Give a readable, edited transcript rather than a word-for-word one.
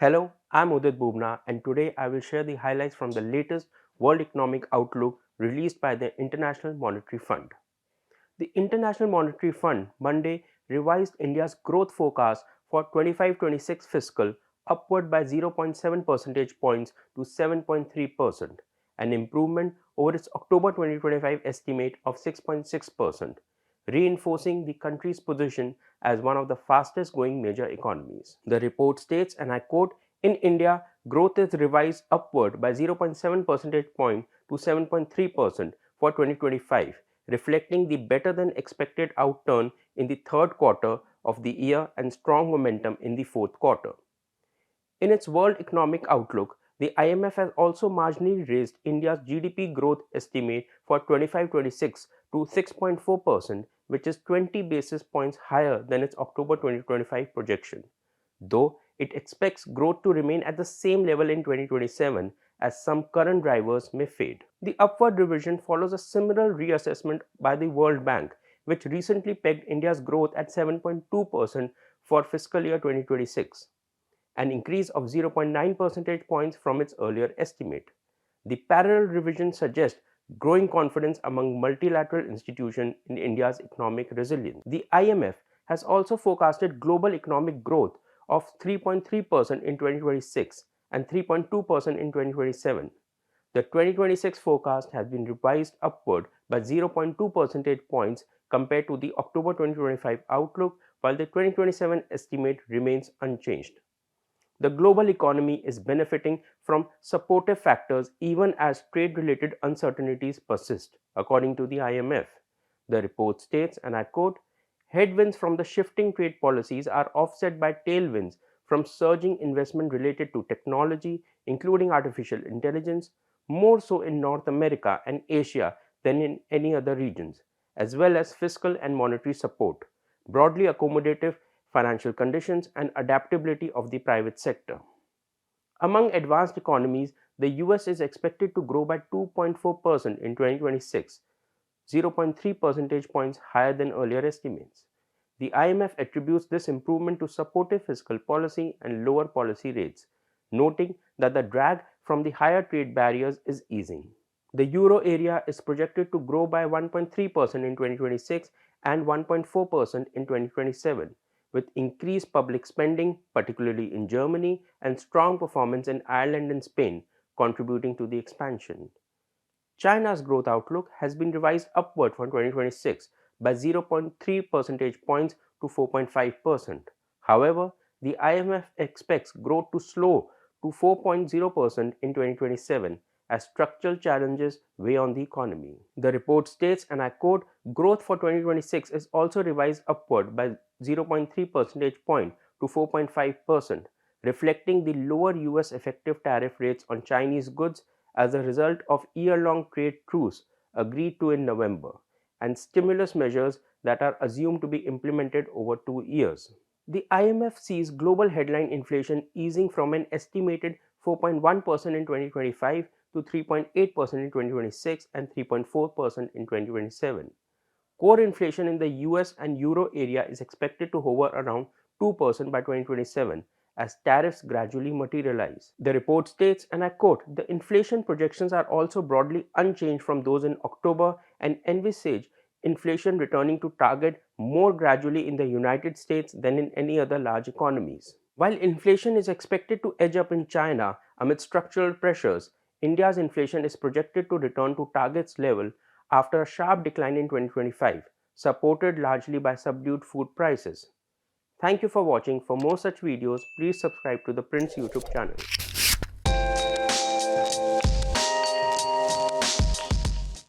Hello, I'm Udit Bubna and today I will share the highlights from the latest World Economic Outlook released by the International Monetary Fund. The International Monetary Fund Monday revised India's growth forecast for 25-26 fiscal upward by 0.7 percentage points to 7.3%, an improvement over its October 2025 estimate of 6.6%, reinforcing the country's position as one of the fastest growing major economies. The report states, and I quote, in India, growth is revised upward by 0.7 percentage point to 7.3% for 2025, reflecting the better than expected outturn in the third quarter of the year and strong momentum in the fourth quarter. In its World Economic Outlook, the IMF has also marginally raised India's GDP growth estimate for 25-26 to 6.4%, which is 20 basis points higher than its October 2025 projection, though it expects growth to remain at the same level in 2027 as some current drivers may fade. The upward revision follows a similar reassessment by the World Bank, which recently pegged India's growth at 7.2% for fiscal year 2026, an increase of 0.9 percentage points from its earlier estimate. The parallel revision suggests growing confidence among multilateral institutions in India's economic resilience. The IMF has also forecasted global economic growth of 3.3% in 2026 and 3.2% in 2027. The 2026 forecast has been revised upward by 0.2 percentage points compared to the October 2025 outlook, while the 2027 estimate remains unchanged. The global economy is benefiting from supportive factors even as trade-related uncertainties persist, according to the IMF. The report states, and I quote, headwinds from the shifting trade policies are offset by tailwinds from surging investment related to technology, including artificial intelligence, more so in North America and Asia than in any other regions, as well as fiscal and monetary support, broadly accommodative financial conditions, and adaptability of the private sector. Among advanced economies, the US is expected to grow by 2.4% in 2026, 0.3 percentage points higher than earlier estimates. The IMF attributes this improvement to supportive fiscal policy and lower policy rates, noting that the drag from the higher trade barriers is easing. The euro area is projected to grow by 1.3% in 2026 and 1.4% in 2027, with increased public spending, particularly in Germany, and strong performance in Ireland and Spain, contributing to the expansion. China's growth outlook has been revised upward for 2026 by 0.3 percentage points to 4.5%. However, the IMF expects growth to slow to 4.0% in 2027 as structural challenges weigh on the economy. The report states, and I quote, growth for 2026 is also revised upward by 0.3 percentage point to 4.5%, reflecting the lower US effective tariff rates on Chinese goods as a result of year-long trade truce agreed to in November, and stimulus measures that are assumed to be implemented over 2 years. The IMF sees global headline inflation easing from an estimated 4.1% in 2025 to 3.8% in 2026 and 3.4% in 2027. Core inflation in the US and Euro area is expected to hover around 2% by 2027 as tariffs gradually materialize. The report states, and I quote, the inflation projections are also broadly unchanged from those in October and envisage inflation returning to target more gradually in the United States than in any other large economies. While inflation is expected to edge up in China amid structural pressures, India's inflation is projected to return to target's level after a sharp decline in 2025, supported largely by subdued food prices. Thank you for watching. For more such videos, please subscribe to the Print's YouTube channel.